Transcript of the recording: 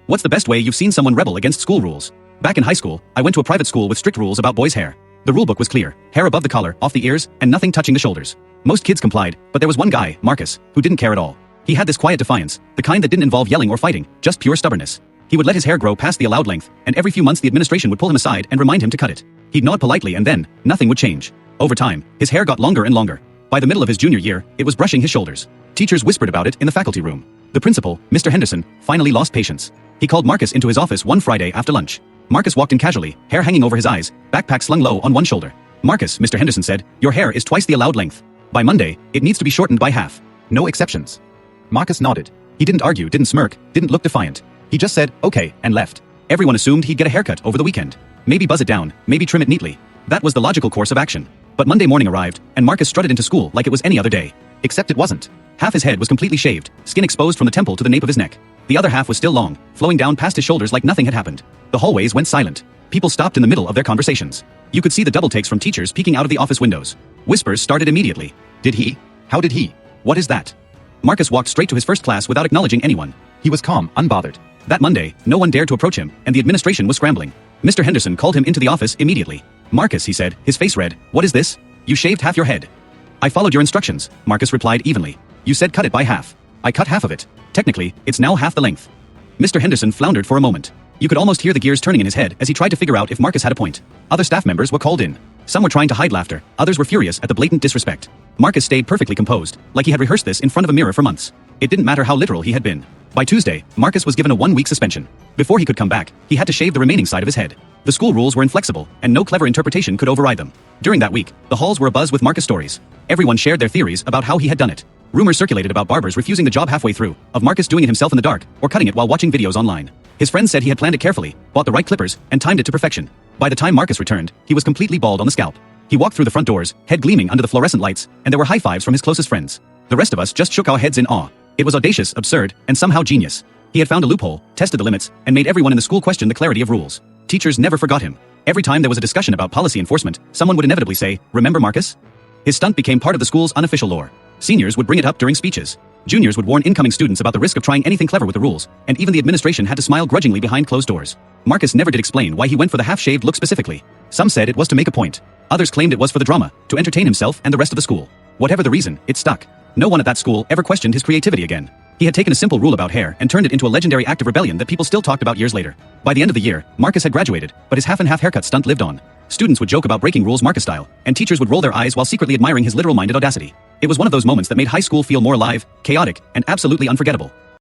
What's the best way you've seen someone rebel against school rules? Back in high school, I went to a private school with strict rules about boys' hair. The rulebook was clear: hair above the collar, off the ears, and nothing touching the shoulders. Most kids complied, but there was one guy, Marcus, who didn't care at all. He had this quiet defiance, the kind that didn't involve yelling or fighting, just pure stubbornness. He would let his hair grow past the allowed length, and every few months the administration would pull him aside and remind him to cut it. He'd nod politely and then, nothing would change. Over time, his hair got longer and longer. By the middle of his junior year, it was brushing his shoulders. Teachers whispered about it in the faculty room. The principal, Mr. Henderson, finally lost patience. He called Marcus into his office one Friday after lunch. Marcus walked in casually, hair hanging over his eyes, backpack slung low on one shoulder. "Marcus," Mr. Henderson said, "your hair is twice the allowed length. By Monday, it needs to be shortened by half. No exceptions." Marcus nodded. He didn't argue, didn't smirk, didn't look defiant. He just said, "Okay," and left. Everyone assumed he'd get a haircut over the weekend. Maybe buzz it down, maybe trim it neatly. That was the logical course of action. But Monday morning arrived, and Marcus strutted into school like it was any other day. Except it wasn't. Half his head was completely shaved, skin exposed from the temple to the nape of his neck. The other half was still long, flowing down past his shoulders like nothing had happened. The hallways went silent. People stopped in the middle of their conversations. You could see the double takes from teachers peeking out of the office windows. Whispers started immediately. Did he? How did he? What is that? Marcus walked straight to his first class without acknowledging anyone. He was calm, unbothered. That Monday, no one dared to approach him, and the administration was scrambling. Mr. Henderson called him into the office immediately. "Marcus," he said, his face red, "what is this? You shaved half your head." "I followed your instructions," Marcus replied evenly. "You said cut it by half. I cut half of it. Technically, it's now half the length." Mr. Henderson floundered for a moment. You could almost hear the gears turning in his head as he tried to figure out if Marcus had a point. Other staff members were called in. Some were trying to hide laughter, others were furious at the blatant disrespect. Marcus stayed perfectly composed, like he had rehearsed this in front of a mirror for months. It didn't matter how literal he had been. By Tuesday, Marcus was given a 1-week suspension. Before he could come back, he had to shave the remaining side of his head. The school rules were inflexible, and no clever interpretation could override them. During that week, the halls were abuzz with Marcus stories. Everyone shared their theories about how he had done it. Rumors circulated about barbers refusing the job halfway through, of Marcus doing it himself in the dark, or cutting it while watching videos online. His friends said he had planned it carefully, bought the right clippers, and timed it to perfection. By the time Marcus returned, he was completely bald on the scalp. He walked through the front doors, head gleaming under the fluorescent lights, and there were high fives from his closest friends. The rest of us just shook our heads in awe. It was audacious, absurd, and somehow genius. He had found a loophole, tested the limits, and made everyone in the school question the clarity of rules. Teachers never forgot him. Every time there was a discussion about policy enforcement, someone would inevitably say, "Remember Marcus?" His stunt became part of the school's unofficial lore. Seniors would bring it up during speeches. Juniors would warn incoming students about the risk of trying anything clever with the rules, and even the administration had to smile grudgingly behind closed doors. Marcus never did explain why he went for the half-shaved look specifically. Some said it was to make a point. Others claimed it was for the drama, to entertain himself and the rest of the school. Whatever the reason, it stuck. No one at that school ever questioned his creativity again. He had taken a simple rule about hair and turned it into a legendary act of rebellion that people still talked about years later. By the end of the year, Marcus had graduated, but his half-and-half haircut stunt lived on. Students would joke about breaking rules Marcus style, and teachers would roll their eyes while secretly admiring his literal-minded audacity. It was one of those moments that made high school feel more alive, chaotic, and absolutely unforgettable.